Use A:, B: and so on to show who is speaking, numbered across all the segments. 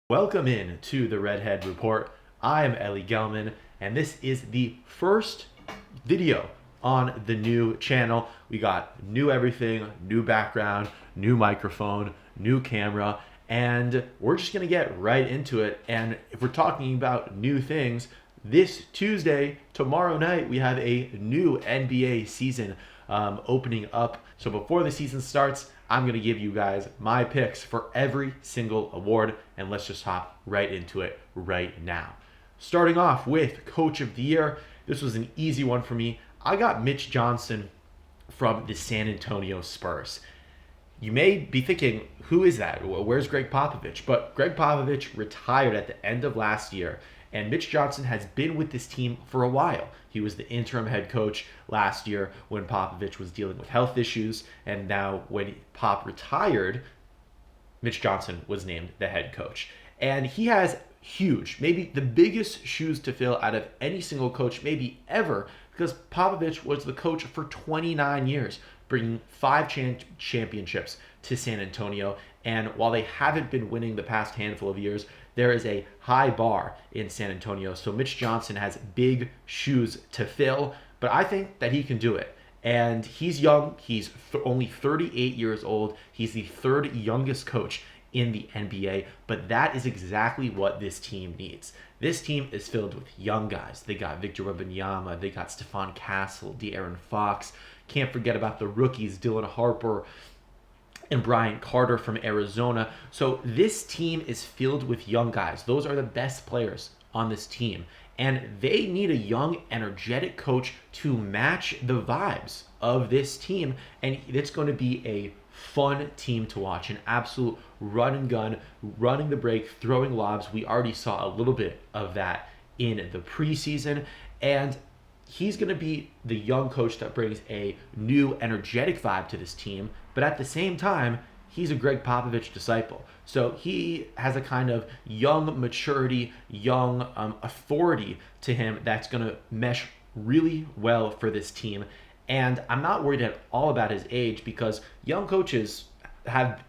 A: Welcome in to the Redhead Report. I am Elie Gelman, and this is the first video on the new channel. We got new everything, new background, new microphone, new camera, and we're just gonna get right into it. And if we're talking about new things, this Tuesday, tomorrow night, we have a new NBA season opening up. So before the season starts, I'm going to give you guys my picks for every single award, and let's just hop right into it right now. Starting off with Coach of the Year, this was an easy one for me. I got Mitch Johnson from the San Antonio Spurs. You may be thinking, who is that? Where's Greg Popovich? But Greg Popovich retired at the end of last year, and Mitch Johnson has been with this team for a while. He was the interim head coach last year when Popovich was dealing with health issues, and now when Pop retired, Mitch Johnson was named the head coach. And he has huge, maybe the biggest shoes to fill out of any single coach, maybe ever, because Popovich was the coach for 29 years, bringing 5 championships to San Antonio. And while they haven't been winning the past handful of years, there is a high bar in San Antonio. So Mitch Johnson has big shoes to fill, but I think that he can do it. And he's young. He's only 38 years old. He's the third youngest coach in the NBA, but that is exactly what this team needs. This team is filled with young guys. They got Victor Wembanyama, they got Stephon Castle, De'Aaron Fox. Can't forget about the rookies, Dylan Harper and Bryant Carter from Arizona. So this team is filled with young guys. Those are the best players on this team. And they need a young, energetic coach to match the vibes of this team. And it's going to be a fun team to watch. An absolute run and gun, running the break, throwing lobs. We already saw a little bit of that in the preseason. And he's going to be the young coach that brings a new, energetic vibe to this team. But at the same time, he's a Greg Popovich disciple. So he has a kind of young maturity, young authority to him that's going to mesh really well for this team. And I'm not worried at all about his age, because young coaches have,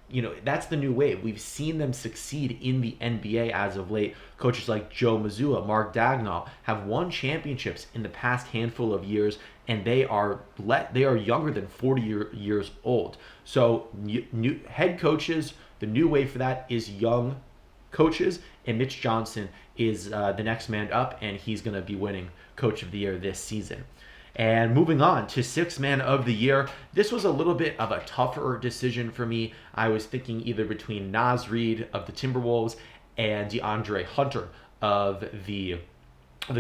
A: that's the new wave. We've seen them succeed in the NBA as of late. Coaches like Joe Mazzulla, Mark Dagnall have won championships in the past handful of years, and they are younger than 40 years old. So new head coaches, the new way for that is young coaches, and Mitch Johnson is the next man up, and he's going to be winning Coach of the Year this season. And moving on to Sixth Man of the Year, this was a little bit of a tougher decision for me. I was thinking either between Naz Reid of the Timberwolves and DeAndre Hunter of the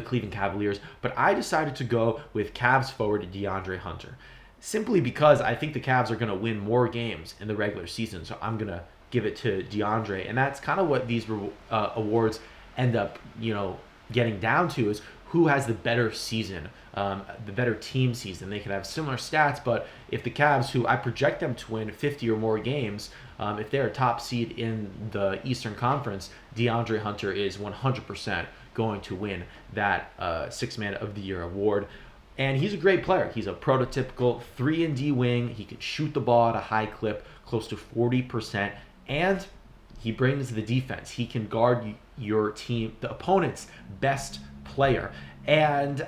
A: Cleveland Cavaliers, but I decided to go with Cavs forward DeAndre Hunter, simply because I think the Cavs are going to win more games in the regular season. So I'm going to give it to DeAndre, and that's kind of what these awards end up, getting down to, is who has the better season, the better team season. They can have similar stats, but if the Cavs, who I project them to win 50 or more games, if they're a top seed in the Eastern Conference, DeAndre Hunter is 100% going to win that Sixth Man of the Year award. And he's a great player. He's a prototypical 3-and-D wing. He can shoot the ball at a high clip, close to 40%, and he brings the defense. He can guard your team, the opponent's best player. And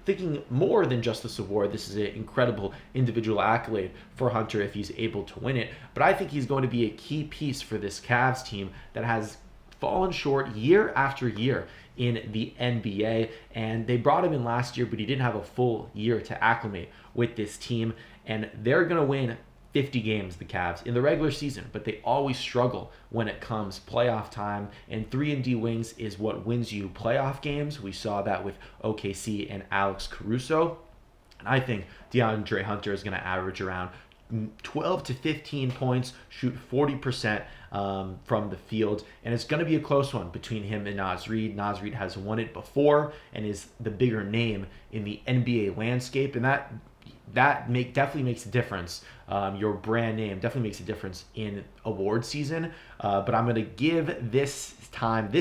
A: thinking more than just this award, this is an incredible individual accolade for Hunter if he's able to win it. But I think he's going to be a key piece for this Cavs team that has fallen short year after year in the NBA. And they brought him in last year, but he didn't have a full year to acclimate with this team. And they're going to win 50 games, the Cavs, in the regular season, but they always struggle when it comes playoff time, and 3-and-D wings is what wins you playoff games. We saw that with OKC and Alex Caruso, and I think DeAndre Hunter is going to average around 12 to 15 points, shoot 40% from the field, and it's going to be a close one between him and Naz Reid. Naz Reid has won it before and is the bigger name in the NBA landscape, and that definitely makes a difference. Your brand name definitely makes a difference in award season. But I'm going to give this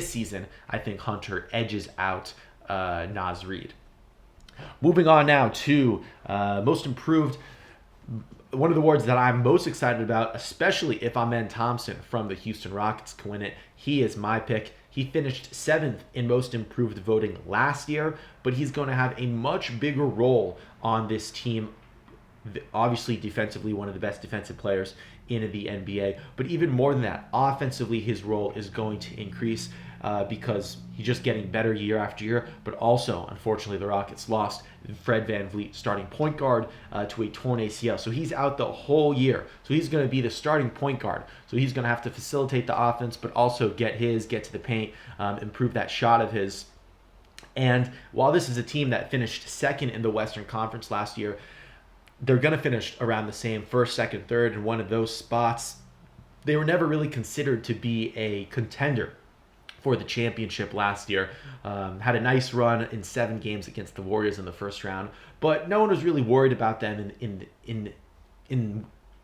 A: season, I think Hunter edges out Naz Reid. Moving on now to most improved. one of the awards that I'm most excited about, especially if Amen Thompson from the Houston Rockets can win it, he is my pick. He finished 7th in most improved voting last year, but he's going to have a much bigger role on this team. Obviously, defensively, one of the best defensive players in the NBA. But even more than that, offensively, his role is going to increase because he's just getting better year after year. But also, unfortunately, the Rockets lost Fred VanVleet, starting point guard, to a torn ACL. So he's out the whole year. So he's going to be the starting point guard. So he's going to have to facilitate the offense, but also get to the paint, improve that shot of his. And while this is a team that finished second in the Western Conference last year, they're going to finish around the same first, second, third in one of those spots. They were never really considered to be a contender for the championship last year. Had a nice run in 7 games against the Warriors in the first round, but no one was really worried about them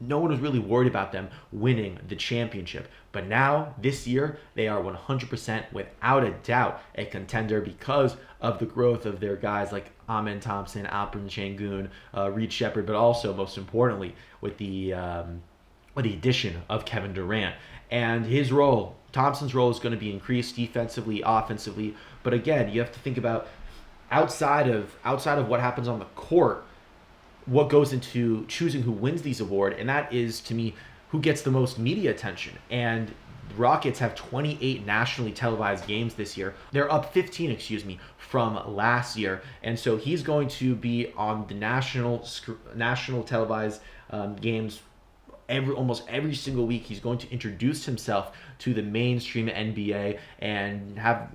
A: no one was really worried about them winning the championship. But now, this year, they are 100% without a doubt a contender because of the growth of their guys like Amen Thompson, Alperen Sengun, Reed Shepherd, but also, most importantly, with the addition of Kevin Durant. And his role, Thompson's role, is going to be increased defensively, offensively. But again, you have to think about outside of what happens on the court, what goes into choosing who wins these awards, and that is, to me, who gets the most media attention. And the Rockets have 28 nationally televised games this year. They're up 15, from last year. And so he's going to be on the national televised games almost every single week. He's going to introduce himself to the mainstream NBA and have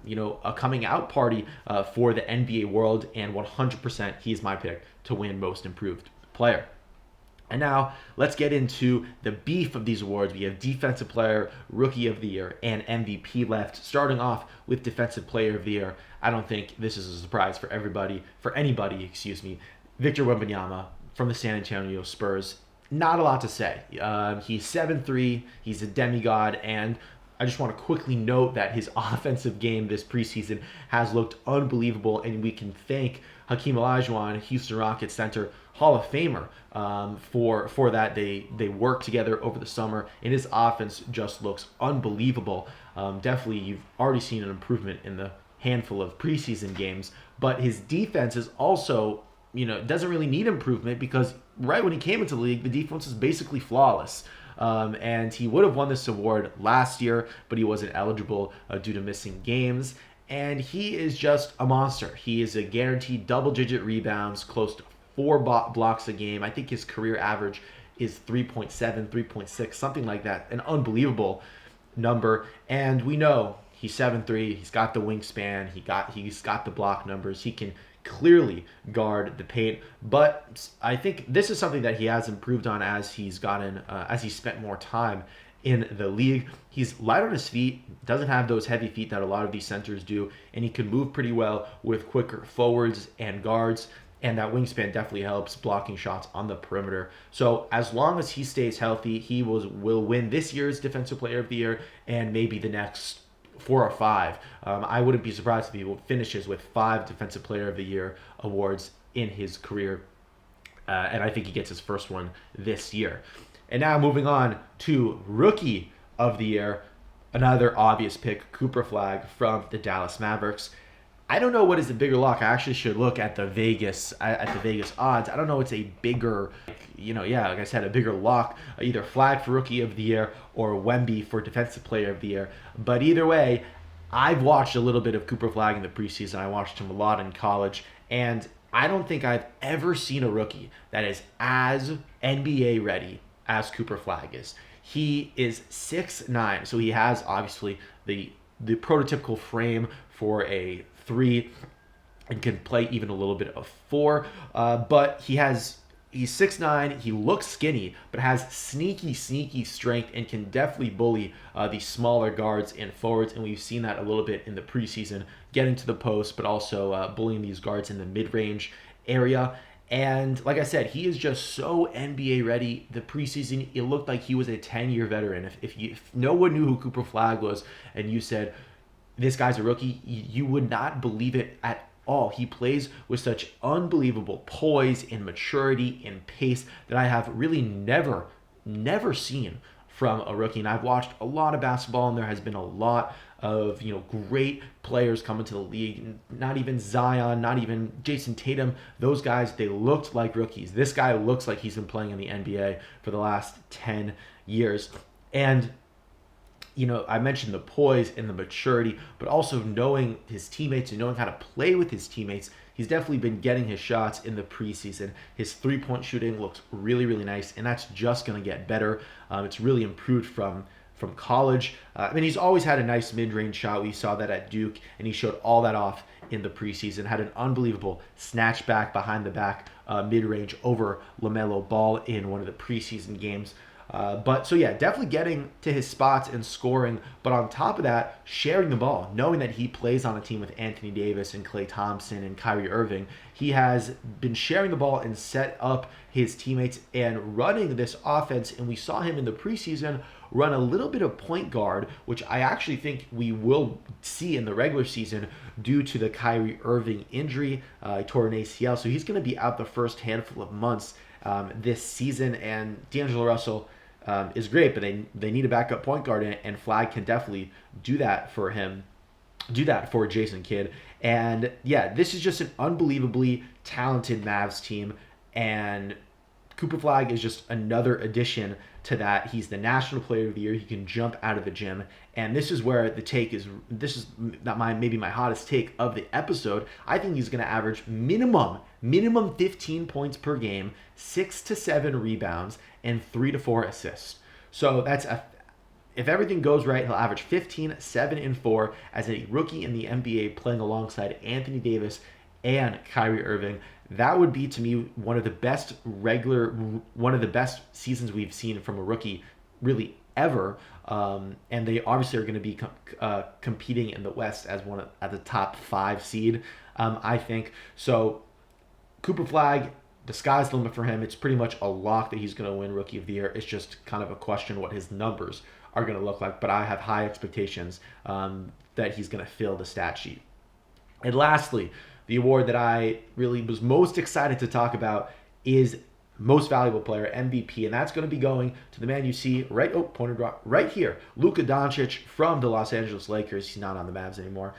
A: a coming out party for the NBA world. And 100%, he's my pick to win Most Improved Player. And now let's get into the beef of these awards. We have Defensive Player, Rookie of the Year, and MVP left. Starting off with Defensive Player of the Year, I don't think this is a surprise for anybody. Victor Wembanyama from the San Antonio Spurs. Not a lot to say. He's 7'3", he's a demigod, and I just want to quickly note that his offensive game this preseason has looked unbelievable, and we can thank Hakeem Olajuwon, Houston Rockets center, Hall of Famer, for that. They worked together over the summer, and his offense just looks unbelievable. Definitely, you've already seen an improvement in the handful of preseason games, but his defense is also, doesn't really need improvement because right when he came into the league, the defense was basically flawless. And he would have won this award last year, but he wasn't eligible due to missing games. And he is just a monster. He is a guaranteed double-digit rebounds, close to 4 blocks a game. I think his career average is 3.7, 3.6, something like that. An unbelievable number. And we know he's 7'3", he's got the wingspan, he's got the block numbers. He can clearly guard the paint, but I think this is something that he has improved on as he's spent more time in the league. He's light on his feet, doesn't have those heavy feet that a lot of these centers do, and he can move pretty well with quicker forwards and guards, and that wingspan definitely helps blocking shots on the perimeter. So as long as he stays healthy, he will win this year's Defensive Player of the Year and maybe the next 4 or 5. I wouldn't be surprised if he finishes with 5 Defensive Player of the Year awards in his career. And I think he gets his first one this year. And now moving on to Rookie of the Year, another obvious pick, Cooper Flagg from the Dallas Mavericks. I don't know what is the bigger lock. I actually should look at the Vegas odds. I don't know. It's a bigger, like I said, a bigger lock. Either Flagg for Rookie of the Year or Wemby for Defensive Player of the Year. But either way, I've watched a little bit of Cooper Flagg in the preseason. I watched him a lot in college, and I don't think I've ever seen a rookie that is as NBA ready as Cooper Flagg is. He is 6'9", so he has obviously the prototypical frame for a 3 and can play even a little bit of 4, but he's 6'9", he looks skinny, but has sneaky strength and can definitely bully the smaller guards and forwards, and we've seen that a little bit in the preseason, getting to the post, but also bullying these guards in the mid-range area. And like I said, he is just so NBA ready. The preseason, it looked like he was a 10-year veteran. If no one knew who Cooper Flagg was, and you said, this guy's a rookie, you would not believe it all. He plays with such unbelievable poise and maturity and pace that I have really never seen from a rookie. And I've watched a lot of basketball, and there has been a lot of great players coming to the league. Not even Zion, not even Jason Tatum. Those guys, they looked like rookies. This guy looks like he's been playing in the NBA for the last 10 years. And I mentioned the poise and the maturity, but also knowing his teammates and knowing how to play with his teammates. He's definitely been getting his shots in the preseason. His three-point shooting looks really, really nice, and that's just going to get better. It's really improved from college. He's always had a nice mid-range shot. We saw that at Duke, and he showed all that off in the preseason. Had an unbelievable snatch back behind the back mid-range over LaMelo Ball in one of the preseason games. Definitely getting to his spots and scoring. But on top of that, sharing the ball, knowing that he plays on a team with Anthony Davis and Klay Thompson and Kyrie Irving. He has been sharing the ball and set up his teammates and running this offense. And we saw him in the preseason run a little bit of point guard, which I actually think we will see in the regular season due to the Kyrie Irving injury. He tore an ACL, so he's going to be out the first handful of months this season. And D'Angelo Russell is great, but they need a backup point guard, and Flag can definitely do that for him, do that for Jason Kidd. And yeah, this is just an unbelievably talented Mavs team, and Cooper Flag is just another addition to that. He's the National Player of the Year. He can jump out of the gym, and this is where the take is. This is not maybe my hottest take of the episode. I think he's going to average minimum 15 points per game, 6 to 7 rebounds, and 3 to 4 assists. So if everything goes right, he'll average 15, 7, and 4 as a rookie in the NBA, playing alongside Anthony Davis and Kyrie Irving. That would be, to me, one of the best seasons we've seen from a rookie really ever. And they obviously are going to be competing in the West as at the top 5 seed, I think. So Cooper Flag, the sky's the limit for him. It's pretty much a lock that he's going to win Rookie of the Year. It's just kind of a question what his numbers are going to look like. But I have high expectations that he's going to fill the stat sheet. And lastly, the award that I really was most excited to talk about is Most Valuable Player, MVP, and that's going to be going to the man you see right here, Luka Doncic from the Los Angeles Lakers. He's not on the Mavs anymore.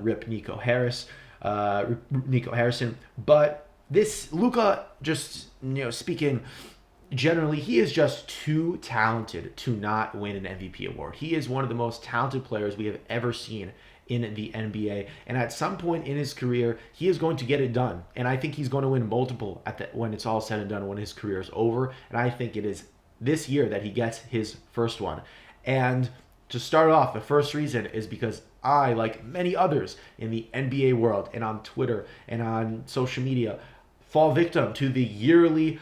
A: Rip Nico Harrison. But this Luka, just speaking generally, he is just too talented to not win an MVP award. He is one of the most talented players we have ever seen in the NBA, and at some point in his career, he is going to get it done. And I think he's going to win multiple when it's all said and done, when his career is over. And I think it is this year that he gets his first one. And to start off, the first reason is because I, like many others in the NBA world and on Twitter and on social media, fall victim to the yearly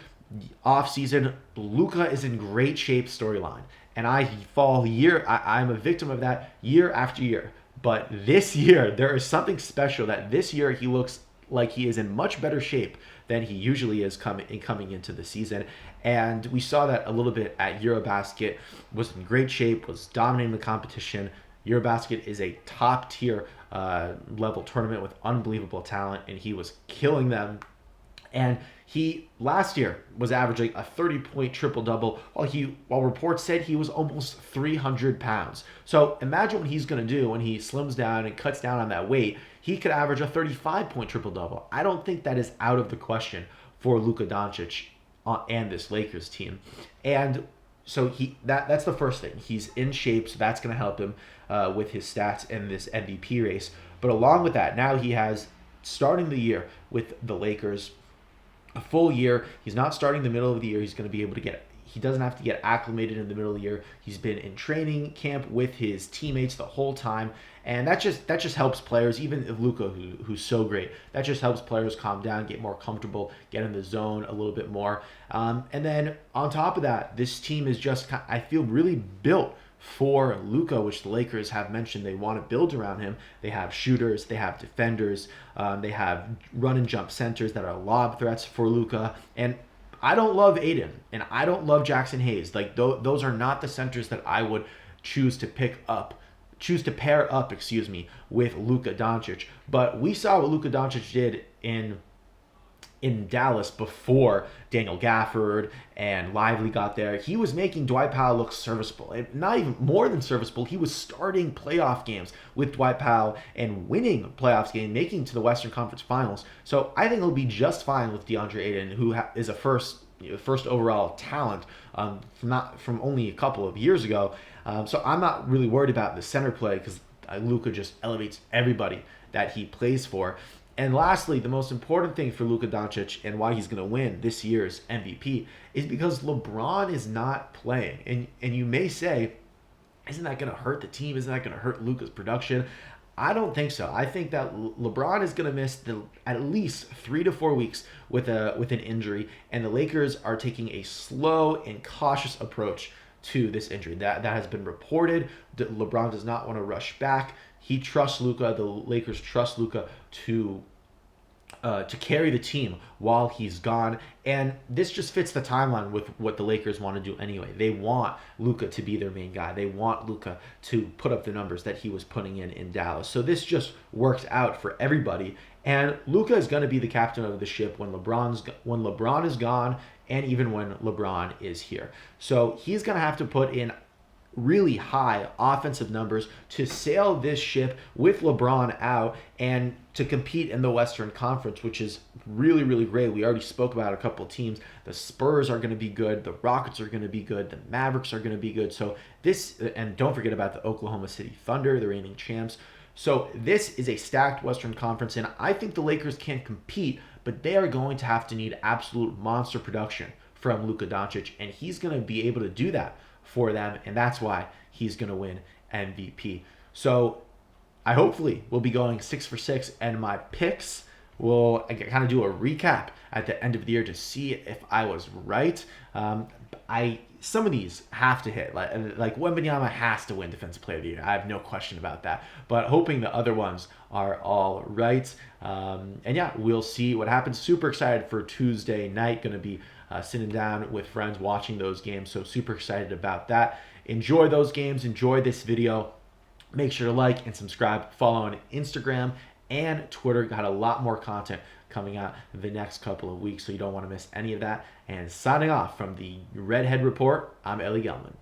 A: offseason Luka is in great shape storyline. And I'm a victim of that year after year. But this year, there is something special that this year he looks like he is in much better shape than he usually is coming into the season. And we saw that a little bit at Eurobasket. Was in great shape, was dominating the competition. Eurobasket is a top tier level tournament with unbelievable talent, and he was killing them. And he last year was averaging a 30-point triple-double, while reports said he was almost 300 pounds. So imagine what he's going to do when he slims down and cuts down on that weight. He could average a 35-point triple-double. I don't think that is out of the question for Luka Doncic and this Lakers team. And so that's the first thing. He's in shape, so that's going to help him with his stats in this MVP race. But along with that, now he has, starting the year with the Lakers, a full year. He's not starting the middle of the year. He's going to be able to he doesn't have to get acclimated in the middle of the year. He's been in training camp with his teammates the whole time. And that just helps players, even if Luka, who's so great, that just helps players calm down, get more comfortable, get in the zone a little bit more. And then on top of that, this team is just, I feel, really built for Luka, which the Lakers have mentioned they want to build around him. They have shooters, they have defenders, they have run and jump centers that are lob threats for Luka. And I don't love Aiden, and I don't love Jackson Hayes. Like those are not the centers that I would choose to pick up choose to pair up, with Luka Doncic. But we saw what Luka Doncic did in Dallas before Daniel Gafford and Lively got there. He was making Dwight Powell look serviceable. And not even more than serviceable, he was starting playoff games with Dwight Powell and winning playoffs games, making to the Western Conference Finals. So I think he'll be just fine with DeAndre Ayton, who is a first overall talent from only a couple of years ago. So I'm not really worried about the center play because Luka just elevates everybody that he plays for. And lastly, the most important thing for Luka Doncic and why he's going to win this year's MVP is because LeBron is not playing. And you may say, isn't that going to hurt the team? Isn't that going to hurt Luka's production? I don't think so. I think that LeBron is going to miss at least 3 to 4 weeks with an injury, and the Lakers are taking a slow and cautious approach to this injury. That has been reported. LeBron does not want to rush back. He trusts Luka. The Lakers trust Luka to carry the team while he's gone. And this just fits the timeline with what the Lakers want to do anyway. They want Luka to be their main guy. They want Luka to put up the numbers that he was putting in Dallas. So this just works out for everybody. And Luka is going to be the captain of the ship when LeBron is gone, and even when LeBron is here. So he's going to have to put in really high offensive numbers to sail this ship with LeBron out and to compete in the Western Conference, which is really, really great. We already spoke about a couple of teams. The Spurs are going to be good. The Rockets are going to be good. The Mavericks are going to be good. So this, and don't forget about the Oklahoma City Thunder, the reigning champs. So this is a stacked Western Conference, and I think the Lakers can compete, but they are going to have to need absolute monster production from Luka Doncic, and he's going to be able to do that for them, and that's why he's going to win MVP. So I hopefully will be going 6 for 6, and my picks will kind of do a recap at the end of the year to see if I was right. Some of these have to hit. Like Wembanyama has to win Defensive Player of the Year. I have no question about that. But hoping the other ones are all right. And yeah, we'll see what happens. Super excited for Tuesday night. Going to be sitting down with friends watching those games. So super excited about that. Enjoy those games. Enjoy this video. Make sure to like and subscribe. Follow on Instagram and Twitter. Got a lot more content coming out the next couple of weeks, so you don't want to miss any of that. And signing off from the Redhead Report, I'm Elie Gelman.